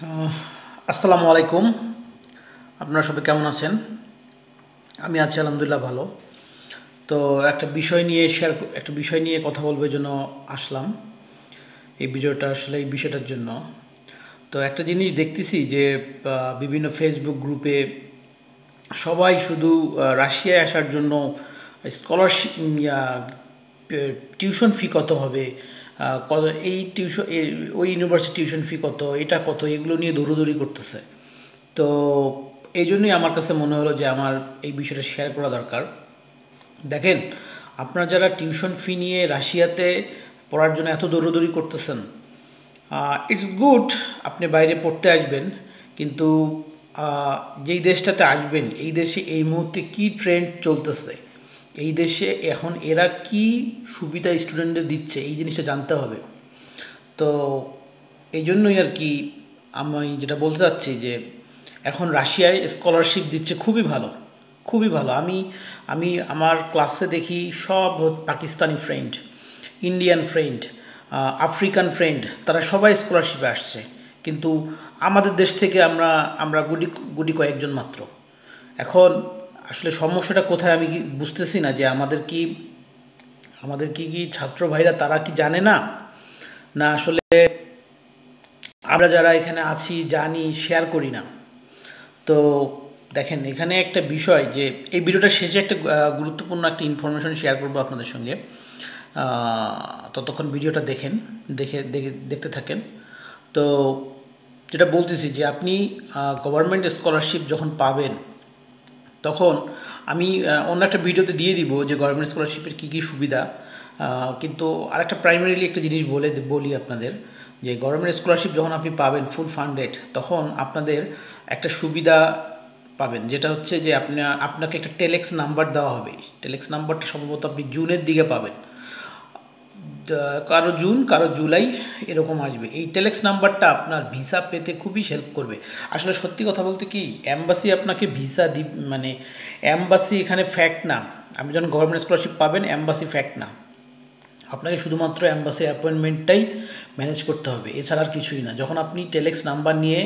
আহ, আসসালামু আলাইকুম। আপনারা সবাই কেমন আছেন? আমি আছি আলহামদুলিল্লাহ ভালো। তো একটা বিষয় নিয়ে কথা বলবার জন্য আসলাম। এই বিষয়টার জন্য তো একটা জিনিস দেখতেছি যে বিভিন্ন ফেসবুক গ্রুপে সবাই শুধু রাশিয়ায় আসার জন্য স্কলারশিপ, টিউশন ফি কত হবে, কত এই টিউশন, ওই ইউনিভার্সিটি টিউশন ফি কত, এটা কত, এগুলো নিয়ে দৌড়দৌড়ি করতেছে। তো এই জন্যই আমার কাছে মনে হলো যে আমার এই বিষয়টা শেয়ার করা দরকার। দেখেন, আপনারা যারা টিউশন ফি নিয়ে রাশিয়াতে পড়ার জন্য এত দৌড়দৌড়ি করতেছেন, ইটস গুড, আপনি বাইরে পড়তে আসবেন, কিন্তু যেই দেশটাতে আসবেন এই দেশে এই মুহূর্তে কী ট্রেন্ড চলতেছে, এই দেশে এখন এরা কি সুবিধা স্টুডেন্টদের দিচ্ছে, এই জিনিসটা জানতে হবে। তো এই জন্যই আর কি আমি যেটা বলতে চাচ্ছি যে এখন রাশিয়ায় স্কলারশিপ দিচ্ছে, খুবই ভালো, খুবই ভালো। আমি আমি আমার ক্লাসে দেখি সব Pakistani friend, Indian friend, African friend, তারা সবাই স্কলারশিপে আসছে। কিন্তু আমাদের দেশ থেকে আমরা আমরা গুটি গুটি কয়েকজন মাত্র। এখন আসলে সমস্যাটা কোথায় আমি বুঝতেছি না, যে আমাদের কি ছাত্র ভাইরা তারা কি জানে না, না আসলে আমরা যারা এখানে আছি জানি, শেয়ার করি না। তো দেখেন, এখানে একটা বিষয়, যে এই ভিডিওটার শেষে একটা গুরুত্বপূর্ণ একটা ইনফরমেশন শেয়ার করবো আপনাদের সঙ্গে। ততক্ষণ ভিডিওটা দেখতে থাকেন। তো যেটা বলতেছি, যে আপনি গভর্নমেন্ট স্কলারশিপ যখন পাবেন, তখন আমি অন্য একটা ভিডিওতে দিয়ে দিব যে গভর্নমেন্ট স্কলারশিপের কী কী সুবিধা। কিন্তু আরেকটা প্রাইমারিলি একটা জিনিস বলি আপনাদের, যে গভর্নমেন্ট স্কলারশিপ যখন আপনি পাবেন ফুল ফান্ডেড, তখন আপনাদের একটা সুবিধা পাবেন, যেটা হচ্ছে যে আপনাকে একটা টেলেক্স নাম্বার দেওয়া হবে। টেলেক্স নাম্বারটা সম্ভবত আপনি জুনের দিকে পাবেন, কারো জুন কারো জুলাই এরকম আসবে। এই টেলেক্স নাম্বারটা আপনার ভিসা পেতে খুবই হেল্প করবে। আসলে সত্যি কথা বলতে কি, অ্যাম্বাসি আপনাকে ভিসা মানে অ্যাম্বাসি এখানে ফ্যাক্ট না। আপনি যখন গভর্নমেন্ট স্কলারশিপ পাবেন, অ্যাম্বাসি ফ্যাক্ট না। আপনাকে শুধুমাত্র অ্যাম্বাসি অ্যাপয়েন্টমেন্টটাই ম্যানেজ করতে হবে, এছাড়া আর কিছুই না। যখন আপনি টেলেক্স নাম্বার নিয়ে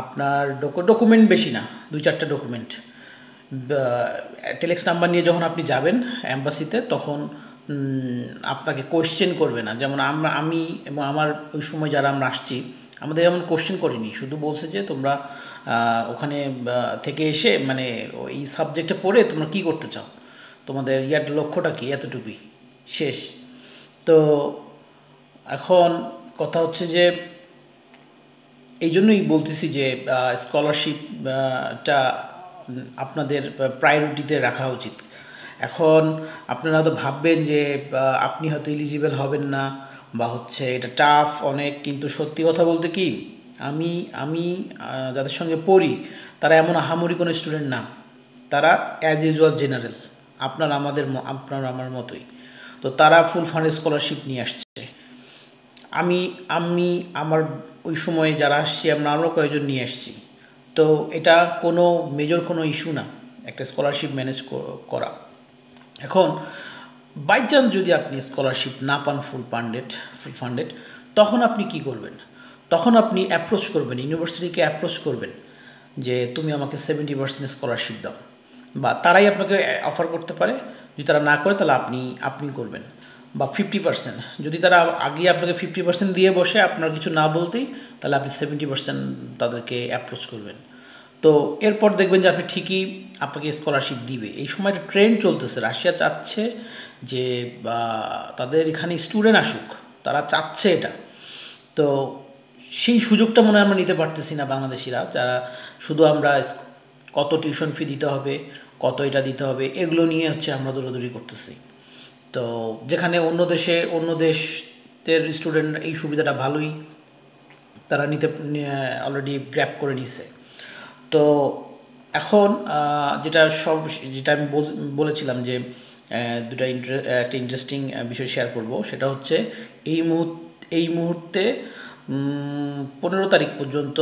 আপনার ডকুমেন্ট বেশি না, 2-4টা ডকুমেন্ট, টেলেক্স নাম্বার নিয়ে যখন আপনি যাবেন অ্যাম্বাসিতে, তখন আপনাকে কোয়েশ্চেন করবে না। যেমন আমি এবং আমার ওই সময় যারা আমরা আসছি, আমাদের এমন কোশ্চেন করিনি, শুধু বলছে যে তোমরা ওখানে থেকে এসে মানে এই সাবজেক্টে পড়ে তোমরা কী করতে চাও, তোমাদের লক্ষ্যটা কি, এতটুকুই, শেষ। তো এখন কথা হচ্ছে যে এই জন্যই বলতেছি যে স্কলারশিপটা আপনাদের প্রায়োরিটিতে রাখা উচিত। এখন আপনারা হয়তো ভাববেন যে আপনি হয়তো এলিজিবল হবেন না, বা হচ্ছে এটা টাফ অনেক, কিন্তু সত্যি কথা বলতে কি, আমি আমি যাদের সঙ্গে পড়ি তারা এমন আহামরি কোনো স্টুডেন্ট না, তারা অ্যাজ ইউজুয়াল জেনারেল, আপনার আমার মতোই। তো তারা ফুল ফান্ড স্কলারশিপ নিয়ে আসছে। আমি আমি আমার ওই সময়ে যারা আসছি, আমরা কয়েকজন নিয়ে আসছি। তো এটা কোনো মেজর কোনো ইস্যু না, একটা স্কলারশিপ ম্যানেজ করা। এখন বাই চান্স যদি আপনি স্কলারশিপ না পান ফুল ফান্ডেড, তখন আপনি কি করবেন? তখন আপনি অ্যাপ্রোচ করবেন, ইউনিভার্সিটিকে অ্যাপ্রোচ করবেন যে তুমি আমাকে 70% স্কলারশিপ দাও, বা তারাই আপনাকে অফার করতে পারে। যদি তারা না করে, তাহলে আপনি করবেন। বা 50%, যদি তারা আগে আপনাকে 50% দিয়ে বসে আপনার কিছু না বলতেই, তাহলে আপনি 70% তাদেরকে অ্যাপ্রোচ করবেন। তো এরপর দেখবেন যে আপনি ঠিকই আপনাকে স্কলারশিপ দিবে। এই সময় একটা ট্রেন্ড চলতেছে, রাশিয়া চাচ্ছে যে তাদের এখানে স্টুডেন্ট আসুক, তারা চাচ্ছে এটা। তো সেই সুযোগটা মনে হয় আমরা নিতে পারতেছি না বাংলাদেশিরা, যারা শুধু আমরা কত টিউশন ফি দিতে হবে, কত এটা দিতে হবে, এগুলো নিয়ে হচ্ছে আমরা দৌড়াদৌড়ি করতেছি। তো যেখানে অন্য দেশের স্টুডেন্ট এই সুবিধাটা ভালোই তারা অলরেডি গ্র্যাব করে নিছে। তো এখন যেটা আমি বলেছিলাম যে একটা ইন্টারেস্টিং বিষয় শেয়ার করব, সেটা হচ্ছে এই মুহূর্তে 15 তারিখ পর্যন্ত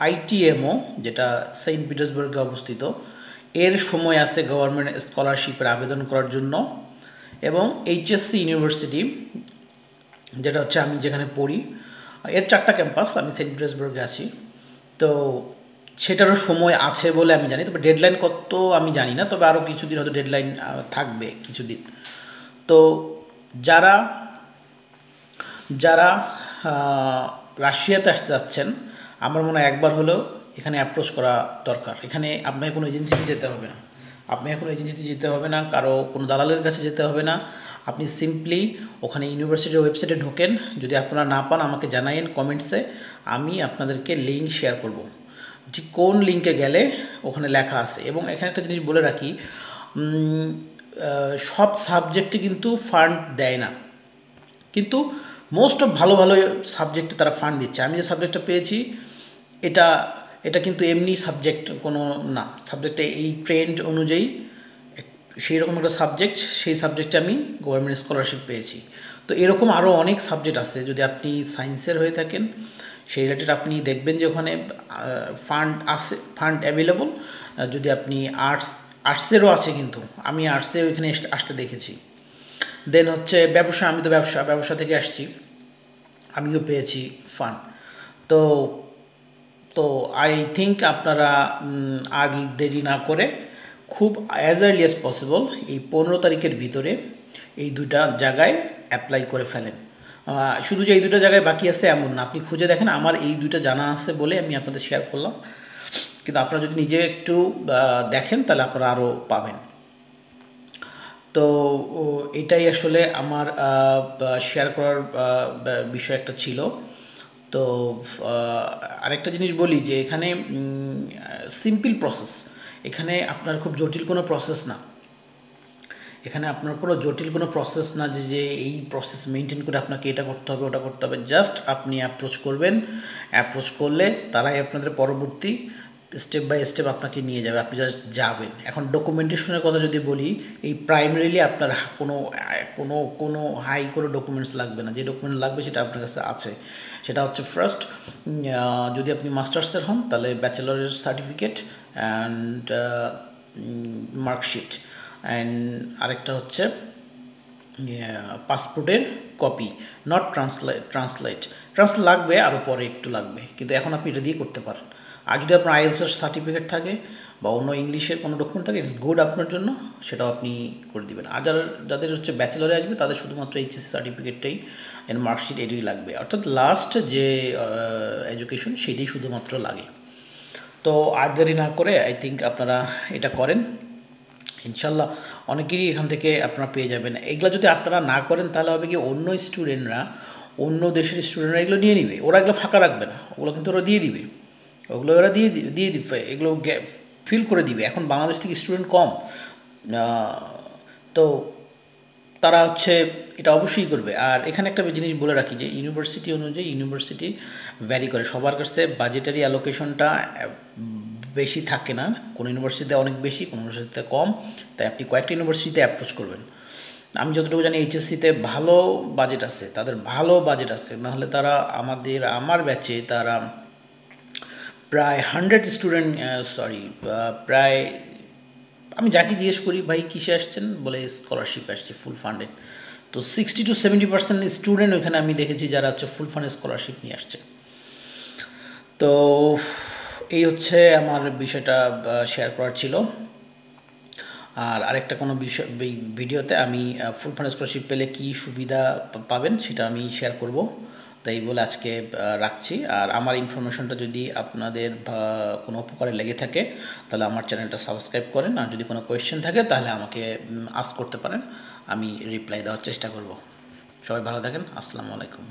আইটিএমও, যেটা সেন্ট পিটার্সবার্গে অবস্থিত, এর সময় আছে গভর্নমেন্ট স্কলারশিপের আবেদন করার জন্য। এবং এইচএসসি ইউনিভার্সিটি, যেটা হচ্ছে আমি যেখানে পড়ি, এর 4টা ক্যাম্পাস, আমি সেন্ট পিটার্সবার্গে আছি। তো সেটারও সময় আছে বলে আমি জানি, তবে ডেডলাইন কত আমি জানি না, তবে আরও কিছুদিন হয়তো ডেডলাইন থাকবে কিছুদিন। তো যারা যারা রাশিয়াতে আসতে যাচ্ছেন, আমার মনে হয় একবার হলেও এখানে অ্যাপ্রোচ করা দরকার। এখানে আপনাকে কোনো এজেন্সিতে যেতে হবে না, আপনাকে কোনো এজেন্সিতে যেতে হবে না, কারো কোনো দালালের কাছে যেতে হবে না। আপনি সিম্পলি ওখানে ইউনিভার্সিটির ওয়েবসাইটে ঢোকেন, যদি আপনারা না পান আমাকে জানাইন কমেন্টসে, আমি আপনাদেরকে লিঙ্ক শেয়ার করব, যে কোন লিঙ্কে গেলে ওখানে লেখা আছে। এবং এখানে একটা জিনিস বলে রাখি, সব সাবজেক্টে কিন্তু ফান্ড দেয় না, কিন্তু মোস্ট অফ ভালো ভালো সাবজেক্টে তারা ফান্ড দিচ্ছে। আমি যে সাবজেক্টটা পেয়েছি এটা এটা কিন্তু এমনি সাবজেক্ট কোনো না, সাবজেক্টে এই ট্রেন্ড অনুযায়ী সেই রকম একটা সাবজেক্ট, সেই সাবজেক্টে আমি গভর্নমেন্ট স্কলারশিপ পেয়েছি। তো এরকম আরও অনেক সাবজেক্ট আছে, যদি আপনি সায়েন্সের হয়ে থাকেন সেই রিলেটেড আপনি দেখবেন যে ওখানে ফান্ড আছে, ফান্ড অ্যাভেলেবল। যদি আপনি আর্টসেরও আছে, কিন্তু আমি আর্টসেও এখানে আসতে দেখেছি। দেন হচ্ছে ব্যবসা, আমি তো ব্যবসা থেকে আসছি, আমিও পেয়েছি ফান্ড। তো তো আই থিঙ্ক আপনারা আর দেরি না করে খুব অ্যাজ আর্লি অ্যাজ পসিবল এই 15 তারিখের ভিতরে এই 2টা জায়গায় অ্যাপ্লাই করে ফেলেন। শুধু যে এই 2টা জায়গায় বাকি আছে এমন না, আপনি খুঁজে দেখেন, আমার এই 2টা জানা আছে বলে আমি আপনাদের শেয়ার করলাম, কিন্তু আপনারা যদি নিজে একটু দেখেন তাহলে আপনারা আরও পাবেন। তো এটাই আসলে আমার শেয়ার করার বিষয় একটা ছিল। তো আরেকটা জিনিস বলি যে এখানে সিম্পল প্রসেস, এখানে আপনার খুব জটিল কোনো প্রসেস না, এখানে আপনার কোনো জটিল কোনো প্রসেস না যে এই প্রসেস মেনটেন করে আপনাকে এটা করতে হবে ওটা করতে হবে। জাস্ট আপনি অ্যাপ্রোচ করবেন, অ্যাপ্রোচ করলে তারাই আপনাদের পরবর্তী স্টেপ বাই স্টেপ আপনাকে নিয়ে যাবে, আপনি জাস্ট যাবেন। এখন ডকুমেন্টেশনের কথা যদি বলি, এই প্রাইমারিলি আপনার কোনো কোনো কোনো হাই কোনো ডকুমেন্টস লাগবে না, যে ডকুমেন্ট লাগবে সেটা আপনার কাছে আছে। সেটা হচ্ছে ফার্স্ট, যদি আপনি মাস্টার্সের হন তাহলে ব্যাচেলরের সার্টিফিকেট অ্যান্ড মার্কশিট, অ্যান্ড আরেকটা হচ্ছে পাসপোর্টের কপি, নট ট্রান্সলেট লাগবে, আরও পরে একটু লাগবে, কিন্তু এখন আপনি এটা দিয়ে করতে পারেন। আর যদি আপনার আইএলটিএস সার্টিফিকেট থাকে বা অন্য ইংলিশের কোনো ডকুমেন্ট থাকে, ইটস গুড আপনার জন্য, সেটাও আপনি করে দিবেন। আর যাদের হচ্ছে ব্যাচেলরে আসবে তাদের শুধুমাত্র এইচএসসি সার্টিফিকেটটাই এর মার্কশিট এটাই লাগবে, অর্থাৎ লাস্ট যে এডুকেশন সেটাই শুধুমাত্র লাগে। তো আর দেরি না করে আই থিঙ্ক আপনারা এটা করেন, ইনশাল্লাহ অনেকেরই এখান থেকে আপনারা পেয়ে যাবেন। এগুলো যদি আপনারা না করেন তাহলে হবে কি, অন্য স্টুডেন্টরা, অন্য দেশের স্টুডেন্টরা এগুলো নিয়ে নিবে, ওরা এগুলো ফাঁকা রাখবে না, ওগুলো কিন্তু ওরা দিয়ে দিবে, ওগুলো ওরা দিয়ে দিবে, এগুলো ফিল করে দিবে। এখন বাংলাদেশ থেকে স্টুডেন্ট কম, তো তারা হচ্ছে এটা অবশ্যই করবে। আর এখানে একটা জিনিস বলে রাখি যে ইউনিভার্সিটি অনুযায়ী ইউনিভার্সিটি ভ্যারি করে, সবার কাছে বাজেটারি অ্যালোকেশনটা বেশি থাকে না, কোনো ইউনিভার্সিটিতে অনেক বেশি, কোনো ইউনিভার্সিটিতে কম, তাই আপনি কয়েকটা ইউনিভার্সিটিতে অ্যাপ্রোচ করবেন। আমি যতটুকু জানি এইচএসসিতে ভালো বাজেট আছে, তাদের ভালো বাজেট আছে, নাহলে তারা আমার ব্যাচে তারা প্রায় 100 স্টুডেন্ট, প্রায়, আমি যাকে জিজ্ঞেস করি ভাই কিসে আসছেন, বলে স্কলারশিপ আসছে ফুল ফান্ডেড, তো 60 to 70% স্টুডেন্ট ওইখানে আমি দেখেছি যারা হচ্ছে ফুল ফান্ডেড স্কলারশিপ নিয়ে আসছে। তো এই হচ্ছে আমার বিষয়টা শেয়ার করার ছিল। আর আরেকটা কোনো বিষয় ভিডিওতে আমি ফুল ফান্ড স্কলারশিপ পেলে কী সুবিধা পাবেন সেটা আমি শেয়ার করব, তাই বলে আজকে রাখছি। আর আমার ইনফরমেশনটা যদি আপনাদের কোনো উপকারে লেগে থাকে তাহলে আমার চ্যানেলটা সাবস্ক্রাইব করেন, আর যদি কোনো কোয়েশ্চেন থাকে তাহলে আমাকে আস্ক করতে পারেন, আমি রিপ্লাই দেওয়ার চেষ্টা করব। সবাই ভালো থাকেন, আসসালামু আলাইকুম।